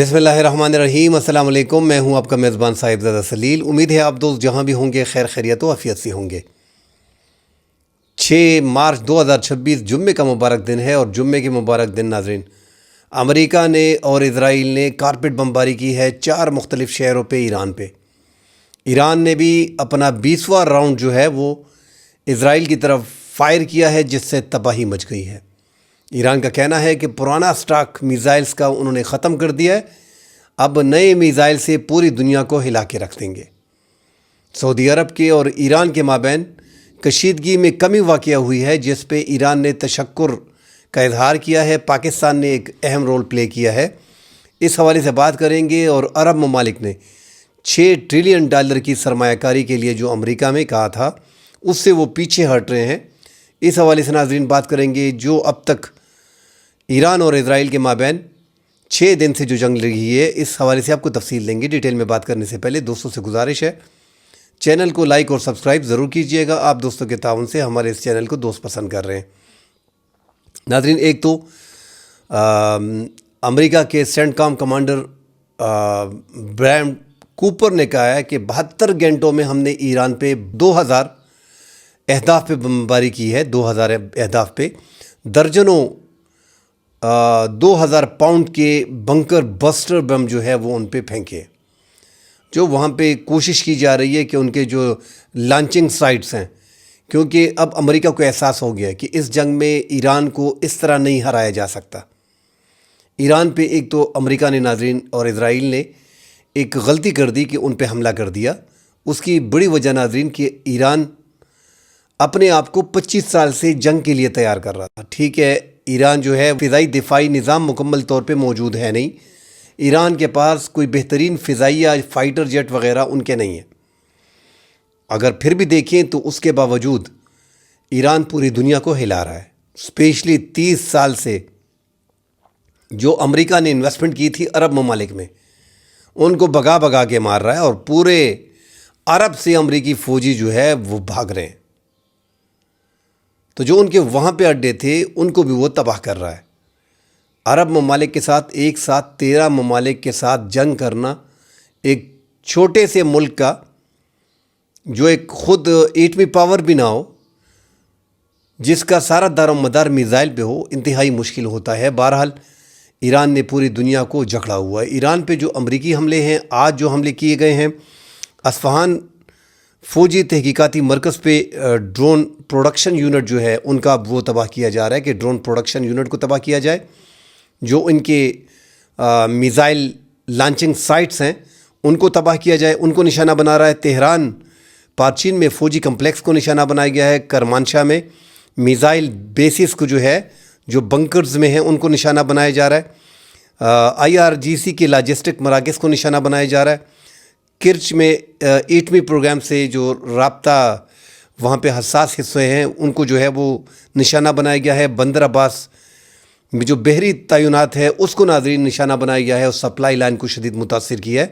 بسم اللہ الرحمن الرحیم۔ السلام علیکم، میں ہوں آپ کا میزبان صاحبزادہ سلیل۔ امید ہے آپ دوست جہاں بھی ہوں گے خیر خیریت و عافیت سے ہوں گے۔ 6 مارچ 2026 جمعے کا مبارک دن ہے، اور جمعے کے مبارک دن ناظرین امریکہ نے اور اسرائیل نے کارپیٹ بمباری کی ہے 4 مختلف شہروں پہ، ایران پہ۔ ایران نے بھی اپنا 20واں راؤنڈ جو ہے وہ اسرائیل کی طرف فائر کیا ہے، جس سے تباہی مچ گئی ہے۔ ایران کا کہنا ہے کہ پرانا سٹاک میزائلز کا انہوں نے ختم کر دیا ہے، اب نئے میزائل سے پوری دنیا کو ہلا کے رکھ دیں گے۔ سعودی عرب کے اور ایران کے مابین کشیدگی میں کمی واقع ہوئی ہے، جس پہ ایران نے تشکر کا اظہار کیا ہے۔ پاکستان نے ایک اہم رول پلے کیا ہے، اس حوالے سے بات کریں گے۔ اور عرب ممالک نے $6 ٹریلین کی سرمایہ کاری کے لیے جو امریکہ میں کہا تھا، اس سے وہ پیچھے ہٹ رہے ہیں۔ اس حوالے سے ناظرین بات کریں گے۔ جو اب تک ایران اور اسرائیل کے مابین 6 دن سے جو جنگ لگی ہے، اس حوالے سے آپ کو تفصیل دیں گے۔ ڈیٹیل میں بات کرنے سے پہلے دوستوں سے گزارش ہے، چینل کو لائک اور سبسکرائب ضرور کیجئے گا۔ آپ دوستوں کے تعاون سے ہمارے اس چینل کو دوست پسند کر رہے ہیں۔ ناظرین، ایک تو امریکہ کے سینٹ کام کمانڈر برائن کوپر نے کہا ہے کہ 72 گھنٹوں میں ہم نے ایران پہ 2000 اہداف پہ بمباری کی ہے۔ 2000 اہداف پہ درجنوں 2000 پاؤنڈ کے بنکر بسٹر بم جو ہے وہ ان پہ پھینکے، جو وہاں پہ کوشش کی جا رہی ہے کہ ان کے جو لانچنگ سائٹس ہیں، کیونکہ اب امریکہ کو احساس ہو گیا ہے کہ اس جنگ میں ایران کو اس طرح نہیں ہرایا جا سکتا۔ ایران پہ ایک تو امریکہ نے ناظرین اور اسرائیل نے ایک غلطی کر دی کہ ان پہ حملہ کر دیا۔ اس کی بڑی وجہ ناظرین کہ ایران اپنے آپ کو 25 سال سے جنگ کے لیے تیار کر رہا تھا۔ ٹھیک ہے، ایران جو ہے فضائی دفاعی نظام مکمل طور پہ موجود ہے نہیں، ایران کے پاس کوئی بہترین فضائیہ فائٹر جیٹ وغیرہ ان کے نہیں ہیں۔ اگر پھر بھی دیکھیں تو اس کے باوجود ایران پوری دنیا کو ہلا رہا ہے۔ اسپیشلی 30 سال سے جو امریکہ نے انویسٹمنٹ کی تھی عرب ممالک میں، ان کو بگا بگا کے مار رہا ہے، اور پورے عرب سے امریکی فوجی جو ہے وہ بھاگ رہے ہیں۔ تو جو ان کے وہاں پہ اڈے تھے ان کو بھی وہ تباہ کر رہا ہے۔ عرب ممالک کے ساتھ ایک ساتھ 13 ممالک کے ساتھ جنگ کرنا، ایک چھوٹے سے ملک کا جو ایک خود ایٹمی پاور بھی نہ ہو، جس کا سارا دار و مدار میزائل پہ ہو، انتہائی مشکل ہوتا ہے۔ بہرحال ایران نے پوری دنیا کو جکڑا ہوا ہے۔ ایران پہ جو امریکی حملے ہیں، آج جو حملے کیے گئے ہیں، اصفہان فوجی تحقیقاتی مرکز پہ ڈرون پروڈکشن یونٹ جو ہے ان کا وہ تباہ کیا جا رہا ہے کہ ڈرون پروڈکشن یونٹ کو تباہ کیا جائے۔ جو ان کے میزائل لانچنگ سائٹس ہیں ان کو تباہ کیا جائے، ان کو نشانہ بنا رہا ہے۔ تہران پارچین میں فوجی کمپلیکس کو نشانہ بنایا گیا ہے۔ کرمانشاہ میں میزائل بیسز کو جو ہے، جو بنکرز میں ہیں، ان کو نشانہ بنایا جا رہا ہے۔ IRGC کے لاجسٹک مراکز کو نشانہ بنایا جا رہا ہے۔ کرچ میں ایٹمی پروگرام سے جو رابطہ وہاں پہ حساس حصے ہیں ان کو جو ہے وہ نشانہ بنایا گیا ہے۔ بندر عباس میں جو بحری تعینات ہے اس کو ناظرین نشانہ بنایا گیا ہے، اور سپلائی لائن کو شدید متاثر کیا ہے۔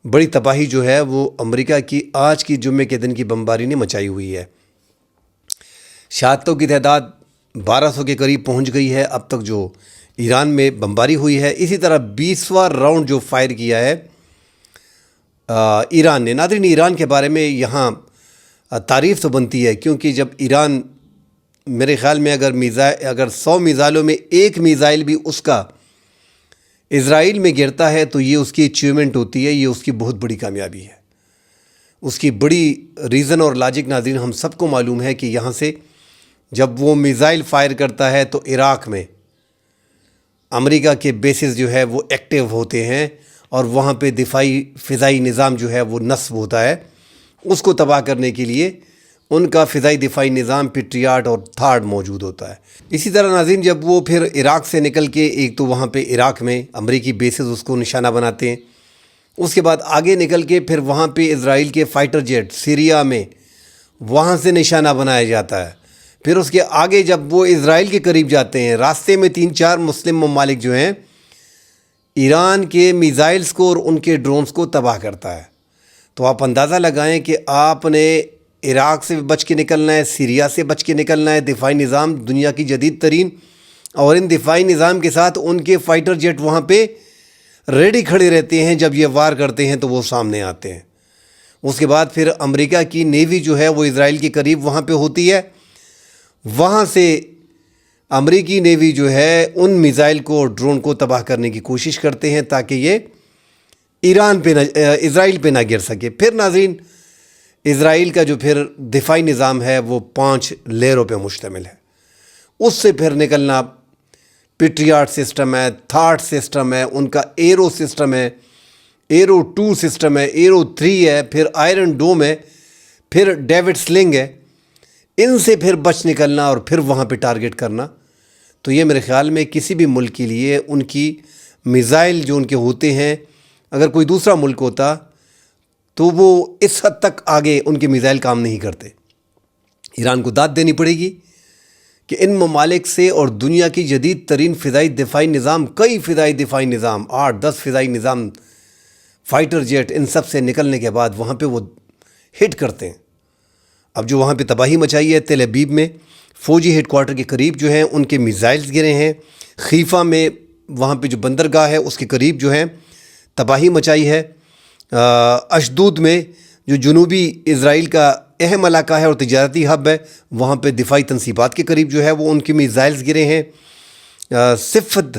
بڑی تباہی جو ہے وہ امریکہ کی آج کی جمعے کے دن کی بمباری نے مچائی ہوئی ہے۔ شہادتوں کی تعداد 1200 کے قریب پہنچ گئی ہے اب تک جو ایران میں بمباری ہوئی ہے۔ اسی طرح 20واں راؤنڈ جو فائر کیا ہے ایران نے۔ ناظرین، ایران کے بارے میں یہاں تعریف تو بنتی ہے، کیونکہ جب ایران میرے خیال میں اگر 100 میزائلوں میں ایک میزائل بھی اس کا اسرائیل میں گرتا ہے تو یہ اس کی اچیومنٹ ہوتی ہے، یہ اس کی بہت بڑی کامیابی ہے۔ اس کی بڑی ریزن اور لاجک ناظرین ہم سب کو معلوم ہے کہ یہاں سے جب وہ میزائل فائر کرتا ہے تو عراق میں امریکہ کے بیسز جو ہے وہ ایکٹیو ہوتے ہیں، اور وہاں پہ دفاعی فضائی نظام جو ہے وہ نصب ہوتا ہے۔ اس کو تباہ کرنے کے لیے ان کا فضائی دفاعی نظام پیٹریاٹ اور تھارڈ موجود ہوتا ہے۔ اسی طرح ناظرین جب وہ پھر عراق سے نکل کے ایک تو وہاں پہ عراق میں امریکی بیسز اس کو نشانہ بناتے ہیں، اس کے بعد آگے نکل کے پھر وہاں پہ اسرائیل کے فائٹر جیٹ سیریا میں وہاں سے نشانہ بنایا جاتا ہے۔ پھر اس کے آگے جب وہ اسرائیل کے قریب جاتے ہیں، راستے میں 3-4 مسلم ممالک جو ہیں ایران کے میزائلز کو اور ان کے ڈرونز کو تباہ کرتا ہے۔ تو آپ اندازہ لگائیں کہ آپ نے عراق سے بچ کے نکلنا ہے، سیریا سے بچ کے نکلنا ہے۔ دفاعی نظام دنیا کی جدید ترین، اور ان دفاعی نظام کے ساتھ ان کے فائٹر جیٹ وہاں پہ ریڈی کھڑے رہتے ہیں، جب یہ وار کرتے ہیں تو وہ سامنے آتے ہیں۔ اس کے بعد پھر امریکہ کی نیوی جو ہے وہ اسرائیل کے قریب وہاں پہ ہوتی ہے، وہاں سے امریکی نیوی جو ہے ان میزائل کو اور ڈرون کو تباہ کرنے کی کوشش کرتے ہیں تاکہ یہ اسرائیل پہ نہ گر سکے۔ پھر ناظرین، اسرائیل کا جو پھر دفاعی نظام ہے وہ 5 لیئروں پہ مشتمل ہے۔ اس سے پھر نکلنا پیٹریاٹ سسٹم ہے، تھاٹ سسٹم ہے، ان کا ایرو سسٹم ہے، ایرو 2 سسٹم ہے، ایرو 3 ہے، پھر آئرن ڈوم ہے، پھر ڈیوڈ سلنگ ہے۔ ان سے پھر بچ نکلنا اور پھر وہاں پہ ٹارگٹ کرنا، تو یہ میرے خیال میں کسی بھی ملک کے لیے ان کی میزائل جو ان کے ہوتے ہیں، اگر کوئی دوسرا ملک ہوتا تو وہ اس حد تک آگے ان کے میزائل کام نہیں کرتے۔ ایران کو داد دینی پڑے گی کہ ان ممالک سے اور دنیا کی جدید ترین فضائی دفاعی نظام، کئی فضائی دفاعی نظام، 8-10 فضائی نظام، فائٹر جیٹ، ان سب سے نکلنے کے بعد وہاں پہ وہ ہٹ کرتے ہیں۔ اب جو وہاں پہ تباہی مچائی ہے تل ابیب میں، فوجی ہیڈ کوارٹر کے قریب جو ہیں ان کے میزائلز گرے ہیں، خیفہ میں وہاں پہ جو بندرگاہ ہے اس کے قریب جو ہیں تباہی مچائی ہے، اشدود میں جو جنوبی اسرائیل کا اہم علاقہ ہے اور تجارتی ہب ہے، وہاں پہ دفاعی تنصیبات کے قریب جو ہے وہ ان کے میزائلز گرے ہیں۔ صفت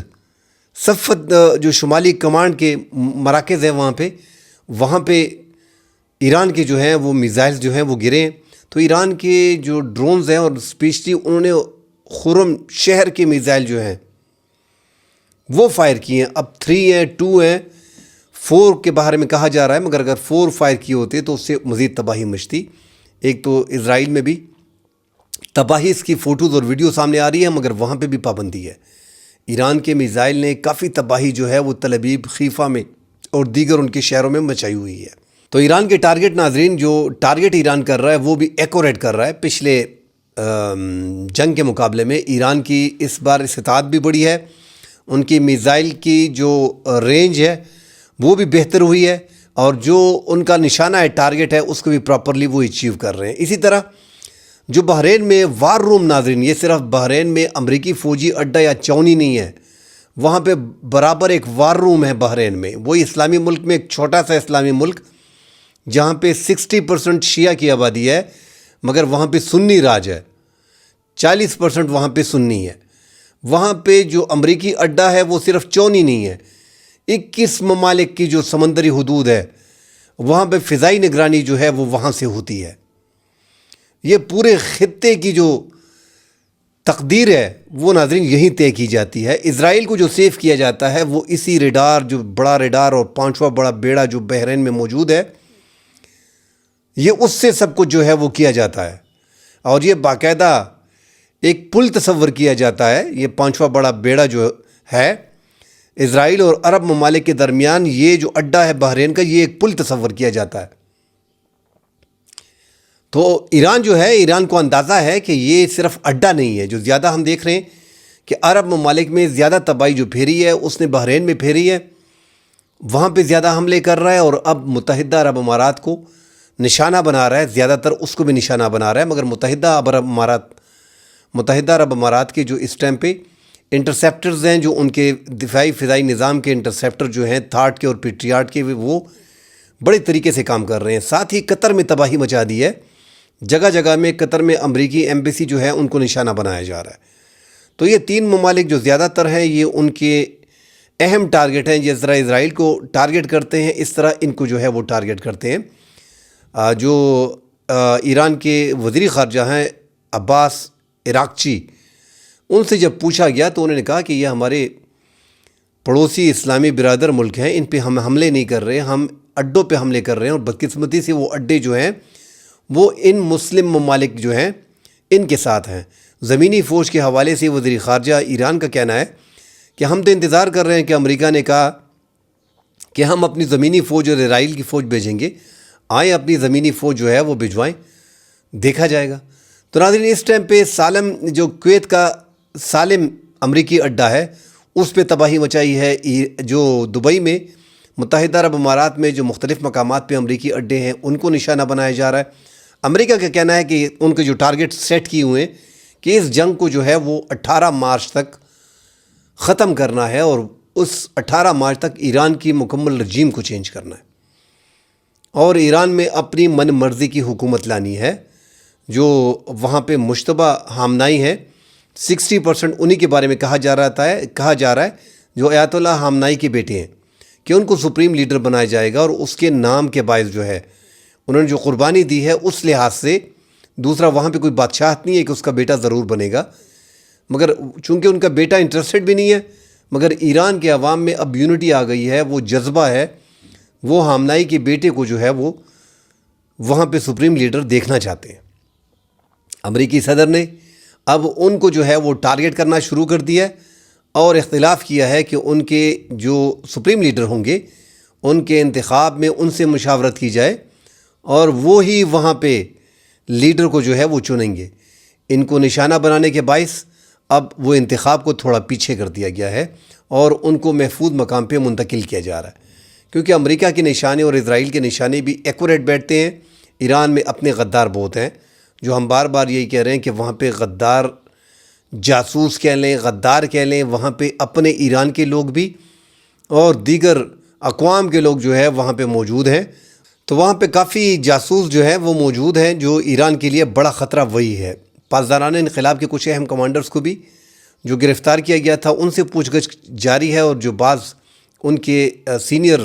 جو شمالی کمانڈ کے مراکز ہیں وہاں پہ ایران کے جو ہیں وہ میزائلز جو ہیں وہ گرے ہیں۔ تو ایران کے جو ڈرونز ہیں اور اسپیشلی انہوں نے خرم شہر کے میزائل جو ہیں وہ فائر کیے ہیں۔ اب 3 ہیں، 2 ہیں، 4 کے بارے میں کہا جا رہا ہے، مگر اگر 4 فائر کیے ہوتے تو اس سے مزید تباہی مچتی۔ ایک تو اسرائیل میں بھی تباہی اس کی فوٹوز اور ویڈیو سامنے آ رہی ہے، مگر وہاں پہ بھی پابندی ہے۔ ایران کے میزائل نے کافی تباہی جو ہے وہ تل ابیب، خیفہ میں اور دیگر ان کے شہروں میں مچائی ہوئی ہے۔ تو ایران کے ٹارگٹ، ناظرین، جو ٹارگٹ ایران کر رہا ہے وہ بھی ایکوریٹ کر رہا ہے۔ پچھلے جنگ کے مقابلے میں ایران کی اس بار استطاعت بھی بڑی ہے، ان کی میزائل کی جو رینج ہے وہ بھی بہتر ہوئی ہے، اور جو ان کا نشانہ ہے، ٹارگٹ ہے، اس کو بھی پراپرلی وہ اچیو کر رہے ہیں۔ اسی طرح جو بحرین میں وار روم، ناظرین، یہ صرف بحرین میں امریکی فوجی اڈہ یا چونی نہیں ہے، وہاں پہ برابر ایک وار روم ہے بحرین میں۔ وہی اسلامی ملک میں ایک چھوٹا سا اسلامی ملک جہاں پہ 60% شیعہ کی آبادی ہے، مگر وہاں پہ سنی راج ہے، 40% وہاں پہ سنی ہے۔ وہاں پہ جو امریکی اڈہ ہے وہ صرف چونی نہیں ہے، 21 ممالک کی جو سمندری حدود ہے وہاں پہ فضائی نگرانی جو ہے وہ وہاں سے ہوتی ہے۔ یہ پورے خطے کی جو تقدیر ہے وہ، ناظرین، یہیں طے کی جاتی ہے۔ اسرائیل کو جو سیف کیا جاتا ہے وہ اسی ریڈار، جو بڑا ریڈار اور 5واں بڑا بیڑا جو بحرین میں موجود ہے، یہ اس سے سب کچھ جو ہے وہ کیا جاتا ہے، اور یہ باقاعدہ ایک پل تصور کیا جاتا ہے۔ یہ 5واں بڑا بیڑا جو ہے اسرائیل اور عرب ممالک کے درمیان، یہ جو اڈہ ہے بحرین کا، یہ ایک پل تصور کیا جاتا ہے۔ تو ایران جو ہے، ایران کو اندازہ ہے کہ یہ صرف اڈہ نہیں ہے۔ جو زیادہ ہم دیکھ رہے ہیں کہ عرب ممالک میں زیادہ تباہی جو پھیری ہے اس نے بحرین میں پھیری ہے، وہاں پہ زیادہ حملے کر رہا ہے، اور اب متحدہ عرب امارات کو نشانہ بنا رہا ہے، زیادہ تر اس کو بھی نشانہ بنا رہا ہے۔ مگر متحدہ عرب امارات کے جو اس ٹائم پہ انٹرسیپٹرز ہیں، جو ان کے دفاعی فضائی نظام کے انٹرسیپٹر جو ہیں تھاٹ کے اور پیٹریاٹ کے، وہ بڑے طریقے سے کام کر رہے ہیں۔ ساتھ ہی قطر میں تباہی مچا دی ہے، جگہ جگہ میں قطر میں امریکی ایمبیسی جو ہے ان کو نشانہ بنایا جا رہا ہے۔ تو یہ 3 ممالک جو زیادہ تر ہیں، یہ ان کے اہم ٹارگٹ ہیں۔ جس طرح اسرائیل کو ٹارگٹ کرتے ہیں، اس طرح ان کو جو ہے وہ ٹارگٹ کرتے ہیں۔ جو ایران کے وزیر خارجہ ہیں عباس عراقچی، ان سے جب پوچھا گیا تو انہوں نے کہا کہ یہ ہمارے پڑوسی اسلامی برادر ملک ہیں، ان پہ ہم حملے نہیں کر رہے، ہم اڈوں پہ حملے کر رہے ہیں، اور بدقسمتی سے وہ اڈے جو ہیں وہ ان مسلم ممالک جو ہیں ان کے ساتھ ہیں۔ زمینی فوج کے حوالے سے وزیر خارجہ ایران کا کہنا ہے کہ ہم تو انتظار کر رہے ہیں کہ امریکہ نے کہا کہ ہم اپنی زمینی فوج اور اسرائیل کی فوج بھیجیں گے، آئیں اپنی زمینی فوج جو ہے وہ بھجوائیں، دیکھا جائے گا۔ تو ناظرین، اس ٹائم پہ سالم، جو کویت کا سالم امریکی اڈہ ہے، اس پہ تباہی مچائی ہے۔ جو دبئی میں، متحدہ عرب امارات میں جو مختلف مقامات پہ امریکی اڈے ہیں ان کو نشانہ بنایا جا رہا ہے۔ امریکہ کا کہنا ہے کہ ان کے جو ٹارگٹ سیٹ کیے ہوئے ہیں کہ اس جنگ کو جو ہے وہ 18 مارچ تک ختم کرنا ہے، اور اس 18 مارچ تک ایران کی مکمل رجیم کو چینج کرنا ہے اور ایران میں اپنی من مرضی کی حکومت لانی ہے. جو وہاں پہ مشتبہ خامنائی ہے 60% انہی کے بارے میں کہا جا رہا ہے جو آیت اللہ خامنائی کے بیٹے ہیں کہ ان کو سپریم لیڈر بنایا جائے گا. اور اس کے نام کے باعث جو ہے انہوں نے جو قربانی دی ہے اس لحاظ سے. دوسرا وہاں پہ کوئی بادشاہت نہیں ہے کہ اس کا بیٹا ضرور بنے گا، مگر چونکہ ان کا بیٹا انٹرسٹڈ بھی نہیں ہے، مگر ایران کے عوام میں اب یونٹی آ گئی ہے، وہ جذبہ ہے، وہ خامنائی کے بیٹے کو جو ہے وہ وہاں پہ سپریم لیڈر دیکھنا چاہتے ہیں. امریکی صدر نے اب ان کو جو ہے وہ ٹارگٹ کرنا شروع کر دیا ہے اور اختلاف کیا ہے کہ ان کے جو سپریم لیڈر ہوں گے ان کے انتخاب میں ان سے مشاورت کی جائے اور وہی وہاں پہ لیڈر کو جو ہے وہ چنیں گے. ان کو نشانہ بنانے کے باعث اب وہ انتخاب کو تھوڑا پیچھے کر دیا گیا ہے اور ان کو محفوظ مقام پہ منتقل کیا جا رہا ہے، کیونکہ امریکہ کے نشانے اور اسرائیل کے نشانے بھی ایکوریٹ بیٹھتے ہیں. ایران میں اپنے غدار بہت ہیں، جو ہم بار بار یہی کہہ رہے ہیں کہ وہاں پہ غدار جاسوس کہہ لیں، غدار کہہ لیں، وہاں پہ اپنے ایران کے لوگ بھی اور دیگر اقوام کے لوگ جو ہے وہاں پہ موجود ہیں. تو وہاں پہ کافی جاسوس جو ہے وہ موجود ہیں، جو ایران کے لیے بڑا خطرہ وہی ہے. پاسداران انقلاب کے کچھ اہم کمانڈرز کو بھی جو گرفتار کیا گیا تھا ان سے پوچھ گچھ جاری ہے، اور جو بعض ان کے سینئر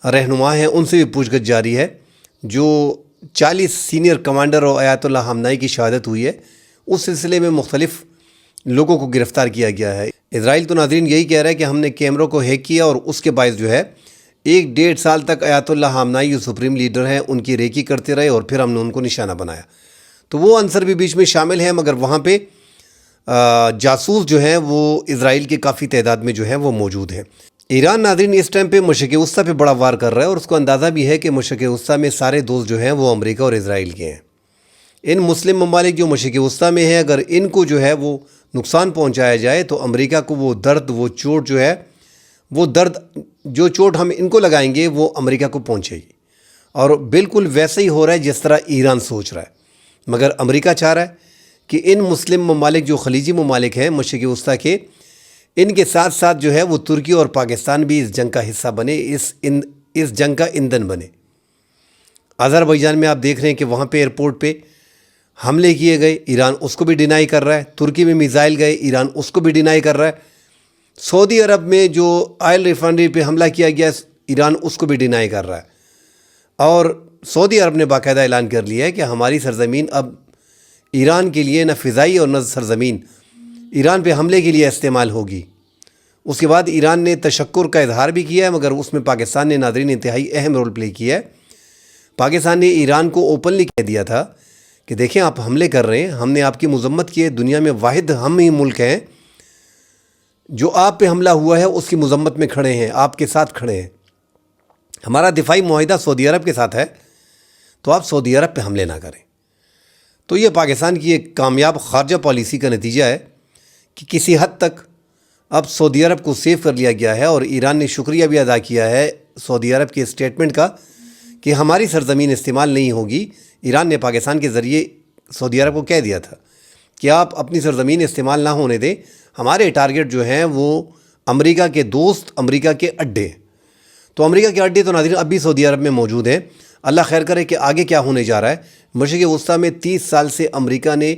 رہنما ہیں ان سے بھی پوچھ گچھ جاری ہے. جو 40 سینئر کمانڈر اور آیت اللہ خامنائی کی شہادت ہوئی ہے، اس سلسلے میں مختلف لوگوں کو گرفتار کیا گیا ہے. اسرائیل تو ناظرین یہی کہہ رہا ہے کہ ہم نے کیمروں کو ہیک کیا اور اس کے باعث جو ہے 1-1.5 سال تک آیت اللہ خامنائی جو سپریم لیڈر ہیں ان کی ریکی کرتے رہے اور پھر ہم نے ان کو نشانہ بنایا. تو وہ عنصر بھی بیچ میں شامل ہیں، مگر وہاں پہ جاسوس جو ہیں وہ اسرائیل کی کافی تعداد میں جو ہیں وہ موجود ہیں. ایران ناظرین اس ٹائم پہ مشرق وسطیٰ پہ بڑا وار کر رہا ہے اور اس کو اندازہ بھی ہے کہ مشرق وسطیٰ میں سارے دوست جو ہیں وہ امریکہ اور اسرائیل کے ہیں. ان مسلم ممالک جو مشرق وسطیٰ میں ہیں، اگر ان کو جو ہے وہ نقصان پہنچایا جائے تو امریکہ کو وہ درد، وہ چوٹ جو ہے، وہ درد جو چوٹ ہم ان کو لگائیں گے وہ امریکہ کو پہنچے گی. اور بالکل ویسا ہی ہو رہا ہے جس طرح ایران سوچ رہا ہے. مگر امریکہ چاہ رہا ہے کہ ان مسلم ممالک جو خلیجی ممالک ہیں مشرق وسطیٰ کے، ان کے ساتھ ساتھ جو ہے وہ ترکی اور پاکستان بھی اس جنگ کا حصہ بنے، اس جنگ کا ایندھن بنے. آذربائیجان میں آپ دیکھ رہے ہیں کہ وہاں پہ ایئرپورٹ پہ حملے کیے گئے، ایران اس کو بھی ڈینائی کر رہا ہے. ترکی میں میزائل گئے، ایران اس کو بھی ڈینائی کر رہا ہے. سعودی عرب میں جو آئل ریفائنری پہ حملہ کیا گیا ایران اس کو بھی ڈینائی کر رہا ہے. اور سعودی عرب نے باقاعدہ اعلان کر لیا ہے کہ ہماری سرزمین اب ایران کے لیے نہ فضائی اور نہ سرزمین ایران پہ حملے کے لیے استعمال ہوگی. اس کے بعد ایران نے تشکر کا اظہار بھی کیا ہے، مگر اس میں پاکستان نے ناظرین انتہائی اہم رول پلے کیا ہے. پاکستان نے ایران کو اوپنلی کہہ دیا تھا کہ دیکھیں آپ حملے کر رہے ہیں، ہم نے آپ کی مذمت کی ہے، دنیا میں واحد ہم ہی ملک ہیں جو آپ پہ حملہ ہوا ہے اس کی مذمت میں کھڑے ہیں، آپ کے ساتھ کھڑے ہیں. ہمارا دفاعی معاہدہ سعودی عرب کے ساتھ ہے، تو آپ سعودی عرب پہ حملے نہ کریں. تو یہ پاکستان کی ایک کامیاب خارجہ پالیسی کا نتیجہ ہے کہ کسی حد تک اب سعودی عرب کو سیو کر لیا گیا ہے. اور ایران نے شکریہ بھی ادا کیا ہے سعودی عرب کے اسٹیٹمنٹ کا کہ ہماری سرزمین استعمال نہیں ہوگی. ایران نے پاکستان کے ذریعے سعودی عرب کو کہہ دیا تھا کہ آپ اپنی سرزمین استعمال نہ ہونے دیں، ہمارے ٹارگٹ جو ہیں وہ امریکہ کے دوست، امریکہ کے اڈے. تو امریکہ کے اڈے تو ناظرین اب بھی سعودی عرب میں موجود ہیں. اللہ خیر کرے کہ آگے کیا ہونے جا رہا ہے. مشرق وسطیٰ میں 30 سال سے امریکہ نے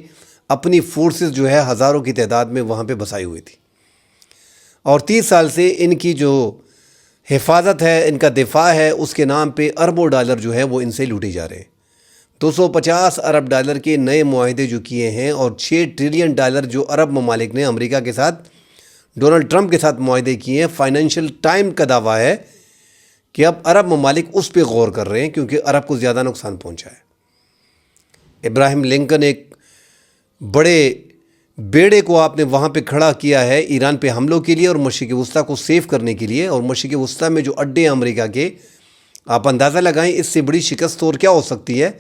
اپنی فورسز جو ہے ہزاروں کی تعداد میں وہاں پہ بسائی ہوئی تھی، اور 30 سال سے ان کی جو حفاظت ہے، ان کا دفاع ہے، اس کے نام پہ اربوں ڈالر جو ہے وہ ان سے لوٹے جا رہے ہیں. 250 ارب ڈالر کے نئے معاہدے جو کیے ہیں اور 6 ٹریلین ڈالر جو عرب ممالک نے امریکہ کے ساتھ، ڈونلڈ ٹرمپ کے ساتھ معاہدے کیے ہیں. فائنینشیل ٹائم کا دعویٰ ہے کہ اب عرب ممالک اس پہ غور کر رہے ہیں کیونکہ عرب کو زیادہ نقصان پہنچا ہے. ابراہیم لنکن ایک بڑے بیڑے کو آپ نے وہاں پہ کھڑا کیا ہے ایران پہ حملوں کے لیے اور مشرق وسطیٰ کو سیو کرنے کے لیے. اور مشرق وسطیٰ میں جو اڈے ہیں امریکہ کے، آپ اندازہ لگائیں اس سے بڑی شکست اور کیا ہو سکتی ہے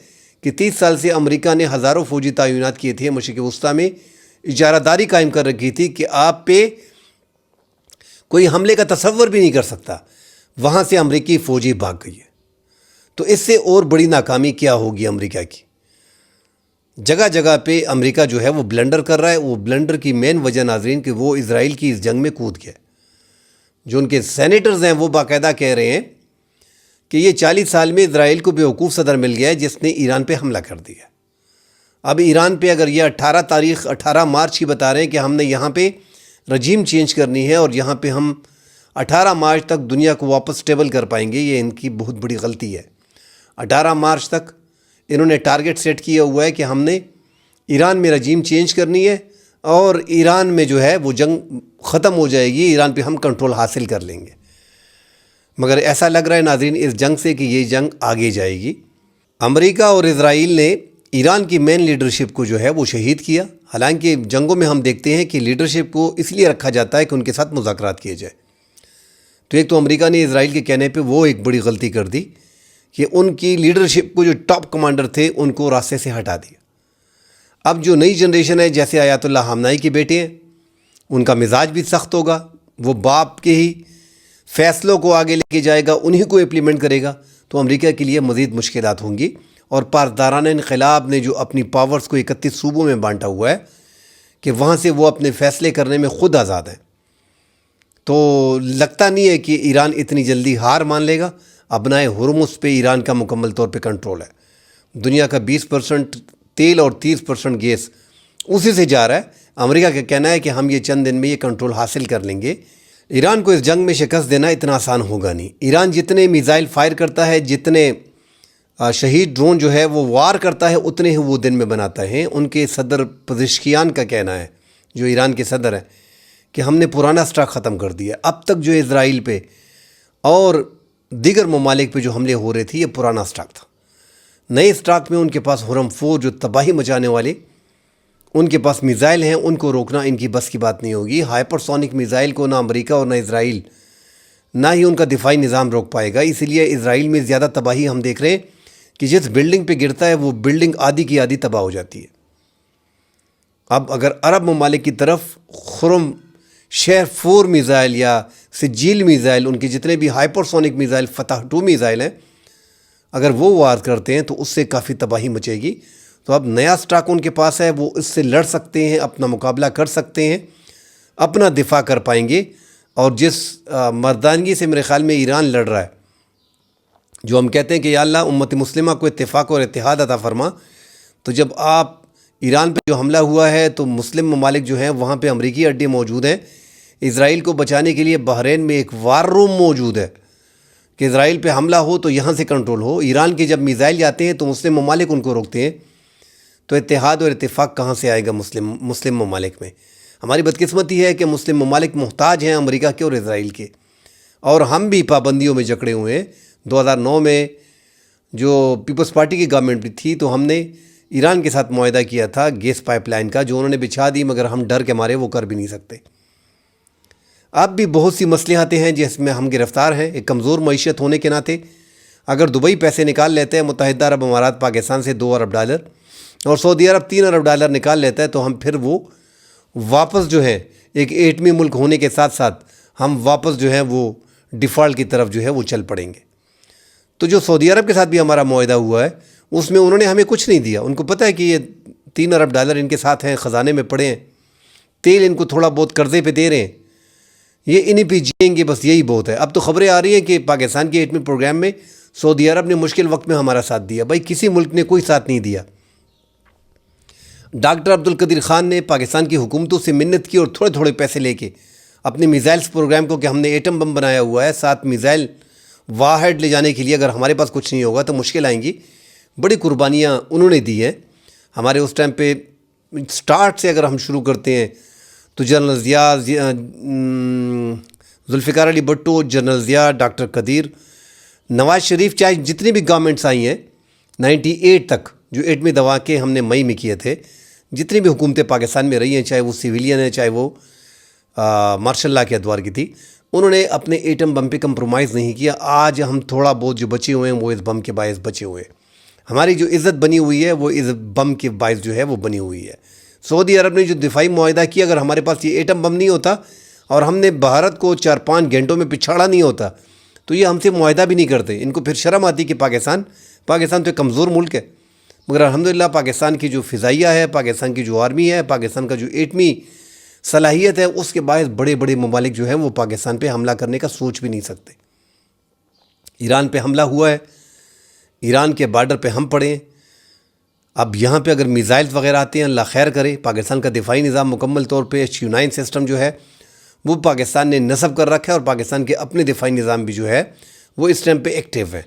کہ 30 سال سے امریکہ نے ہزاروں فوجی تعینات کیے تھے مشرق وسطیٰ میں، اجارہ داری قائم کر رکھی تھی کہ آپ پہ کوئی حملے کا تصور بھی نہیں کر سکتا. وہاں سے امریکی فوجی بھاگ گئی ہے. تو اس سے اور بڑی ناکامی کیا ہوگی امریکہ کی. جگہ جگہ پہ امریکہ جو ہے وہ بلنڈر کر رہا ہے. وہ بلنڈر کی مین وجہ ناظرین کہ وہ اسرائیل کی اس جنگ میں کود گیا. جو ان کے سینیٹرز ہیں وہ باقاعدہ کہہ رہے ہیں کہ یہ 40 سال میں اسرائیل کو بیوقوف صدر مل گیا ہے جس نے ایران پہ حملہ کر دیا۔ اب ایران پہ اگر یہ 18 مارچ کی بتا رہے ہیں کہ ہم نے یہاں پہ رجیم چینج کرنی ہے اور یہاں پہ ہم 18 مارچ تک دنیا کو واپس سٹیبل کر پائیں گے، یہ ان کی بہت بڑی غلطی ہے۔ 18 مارچ تک انہوں نے ٹارگٹ سیٹ کیا ہوا ہے کہ ہم نے ایران میں رجیم چینج کرنی ہے اور ایران میں جو ہے وہ جنگ ختم ہو جائے گی، ایران پہ ہم کنٹرول حاصل کر لیں گے۔ مگر ایسا لگ رہا ہے ناظرین اس جنگ سے کہ یہ جنگ آگے جائے گی۔ امریکہ اور اسرائیل نے ایران کی مین لیڈرشپ کو جو ہے وہ شہید کیا، حالانکہ جنگوں میں ہم دیکھتے ہیں کہ لیڈرشپ کو اس لیے رکھا جاتا ہے کہ ان کے ساتھ مذاکرات کیے جائے۔ تو ایک تو امریکہ نے اسرائیل کے کہنے پہ وہ ایک بڑی غلطی کر دی کہ ان کی لیڈرشپ کو جو ٹاپ کمانڈر تھے ان کو راستے سے ہٹا دیا۔ اب جو نئی جنریشن ہے جیسے آیت اللہ خامنائی کے بیٹے ہیں، ان کا مزاج بھی سخت ہوگا، وہ باپ کے ہی فیصلوں کو آگے لے کے جائے گا، انہی کو امپلیمنٹ کرے گا، تو امریکہ کے لیے مزید مشکلات ہوں گی۔ اور پاسدارانہ انقلاب نے جو اپنی پاورز کو 31 صوبوں میں بانٹا ہوا ہے کہ وہاں سے وہ اپنے فیصلے کرنے میں خود آزاد ہیں، تو لگتا نہیں ہے کہ ایران اتنی جلدی ہار مان لے گا۔ ابنائے ہرمز پہ ایران کا مکمل طور پہ کنٹرول ہے، دنیا کا 20% تیل اور 30% گیس اسی سے جا رہا ہے۔ امریکہ کا کہنا ہے کہ ہم یہ چند دن میں یہ کنٹرول حاصل کر لیں گے۔ ایران کو اس جنگ میں شکست دینا اتنا آسان ہوگا نہیں۔ ایران جتنے میزائل فائر کرتا ہے، جتنے شہید ڈرون جو ہے وہ وار کرتا ہے، اتنے ہی وہ دن میں بناتا ہے۔ ان کے صدر پزشکیان کا کہنا ہے، جو ایران کے صدر ہیں، کہ ہم نے پرانا سٹاک ختم کر دیا۔ اب تک جو اسرائیل پہ اور دیگر ممالک پہ جو حملے ہو رہے تھے یہ پرانا سٹاک تھا۔ نئے سٹاک میں ان کے پاس ہرم 4 جو تباہی مچانے والے ان کے پاس میزائل ہیں، ان کو روکنا ان کی بس کی بات نہیں ہوگی۔ ہائپر سونک میزائل کو نہ امریکہ اور نہ اسرائیل، نہ ہی ان کا دفاعی نظام روک پائے گا۔ اس لیے اسرائیل میں زیادہ تباہی ہم دیکھ رہے ہیں کہ جس بلڈنگ پہ گرتا ہے وہ بلڈنگ آدھی کی آدھی تباہ ہو جاتی ہے۔ اب اگر عرب ممالک کی طرف خرم شہر 4 میزائل یا سجیل میزائل، ان کے جتنے بھی ہائپر سونک میزائل، فتح 2 میزائل ہیں، اگر وہ وار کرتے ہیں تو اس سے کافی تباہی مچے گی۔ تو اب نیا سٹاک ان کے پاس ہے، وہ اس سے لڑ سکتے ہیں، اپنا مقابلہ کر سکتے ہیں، اپنا دفاع کر پائیں گے۔ اور جس مردانگی سے میرے خیال میں ایران لڑ رہا ہے، جو ہم کہتے ہیں کہ یا اللہ امت مسلمہ کو اتفاق اور اتحاد عطا فرما، تو جب آپ ایران پہ جو حملہ ہوا ہے تو مسلم ممالک جو ہیں وہاں پہ امریکی اڈے موجود ہیں۔ اسرائیل کو بچانے کے لیے بحرین میں ایک وار روم موجود ہے کہ اسرائیل پہ حملہ ہو تو یہاں سے کنٹرول ہو۔ ایران کے جب میزائل جاتے ہیں تو مسلم ممالک ان کو روکتے ہیں، تو اتحاد اور اتفاق کہاں سے آئے گا مسلم ممالک میں؟ ہماری بدقسمتی ہے کہ مسلم ممالک محتاج ہیں امریکہ کے اور اسرائیل کے، اور ہم بھی پابندیوں میں جکڑے ہوئے ہیں۔ 2009 میں جو پیپلز پارٹی کی گورنمنٹ بھی تھی تو ہم نے ایران کے ساتھ معاہدہ کیا تھا گیس پائپ لائن کا، جو انہوں نے بچھا دی، مگر ہم ڈر کے مارے وہ کر بھی نہیں سکتے۔ اب بھی بہت سی مصلحتیں ہیں جس میں ہم گرفتار ہیں۔ ایک کمزور معیشت ہونے کے ناطے اگر دبئی پیسے نکال لیتے ہیں، متحدہ عرب امارات پاکستان سے $2 ارب اور سعودی عرب $3 ارب نکال لیتا ہے، تو ہم پھر وہ واپس جو ہے ایک ایٹمی ملک ہونے کے ساتھ ساتھ ہم واپس جو ہے وہ ڈیفالٹ کی طرف جو ہے وہ چل پڑیں گے۔ تو جو سعودی عرب کے ساتھ بھی ہمارا معاہدہ ہوا ہے اس میں انہوں نے ہمیں کچھ نہیں دیا۔ ان کو پتہ ہے کہ یہ $3 ارب ان کے ساتھ ہیں، خزانے میں پڑے ہیں، تیل ان کو تھوڑا بہت قرضے پہ دے رہے ہیں، یہ انہی پہ جئیں گے، بس یہی بہت ہے۔ اب تو خبریں آ رہی ہیں کہ پاکستان کے ایٹمی پروگرام میں سعودی عرب نے مشکل وقت میں ہمارا ساتھ دیا۔ بھائی کسی ملک نے کوئی ساتھ نہیں دیا۔ ڈاکٹر عبدالقدیر خان نے پاکستان کی حکومتوں سے منت کی اور تھوڑے تھوڑے پیسے لے کے اپنے میزائلز پروگرام کو، کہ ہم نے ایٹم بم بنایا ہوا ہے، 7 میزائل واحد لے جانے کے لیے اگر ہمارے پاس کچھ نہیں ہوگا تو مشکل آئیں گی۔ بڑی قربانیاں انہوں نے دی ہیں ہمارے اس ٹائم پہ۔ سٹارٹ سے اگر ہم شروع کرتے ہیں تو general Zia, Zulfiqar Ali Bhutto, general Zia, doctor قدیر، نواز شریف، چاہے جتنی بھی گورنمنٹس آئی ہیں 98 تک، جو ایٹمی دھماکے ہم نے مئی میں کیے تھے، جتنی بھی حکومتیں پاکستان میں رہی ہیں، چاہے وہ سویلین ہیں، چاہے وہ مارشل لا کے ادوار کی تھی، انہوں نے اپنے ایٹم بم پہ کمپرومائز نہیں کیا۔ آج ہم تھوڑا بہت جو بچے ہوئے ہیں وہ اس بم کے باعث بچے ہوئے ہیں۔ ہماری جو عزت بنی ہوئی ہے وہ اس بم کے باعث جو ہے وہ بنی ہوئی ہے۔ سعودی عرب نے جو دفاعی معاہدہ کیا، اگر ہمارے پاس یہ ایٹم بم نہیں ہوتا اور ہم نے بھارت کو 4-5 گھنٹوں میں پچھاڑا نہیں ہوتا تو یہ ہم سے معاہدہ بھی نہیں کرتے۔ ان کو پھر شرم آتی کہ پاکستان تو ایک کمزور ملک ہے، مگر الحمدللہ پاکستان کی جو فضائیہ ہے، پاکستان کی جو آرمی ہے، پاکستان کا جو ایٹمی صلاحیت ہے، اس کے باعث بڑے بڑے ممالک جو ہیں وہ پاکستان پہ حملہ کرنے کا سوچ بھی نہیں سکتے۔ ایران پہ حملہ ہوا ہے، ایران کے بارڈر پہ ہم پڑے ہیں۔ اب یہاں پہ اگر میزائلز وغیرہ آتے ہیں، اللہ خیر کرے، پاکستان کا دفاعی نظام مکمل طور پہ HQ-9 سسٹم جو ہے وہ پاکستان نے نصب کر رکھا ہے، اور پاکستان کے اپنے دفاعی نظام بھی جو ہے وہ اس ٹائم پہ ایکٹیو ہے۔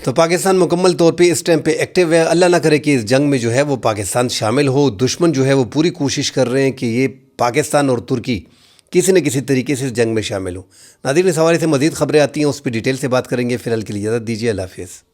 تو پاکستان مکمل طور پہ اس ٹائم پہ ایکٹیو ہے۔ اللہ نہ کرے کہ اس جنگ میں جو ہے وہ پاکستان شامل ہو۔ دشمن جو ہے وہ پوری کوشش کر رہے ہیں کہ یہ پاکستان اور ترکی کسی نہ کسی طریقے سے اس جنگ میں شامل ہو۔ ناظرین، اس حوالے سے مزید خبریں آتی ہیں، اس پہ ڈیٹیل سے بات کریں گے۔ فی الحال کے لیے اجازت دیجیے، اللہ حافظ۔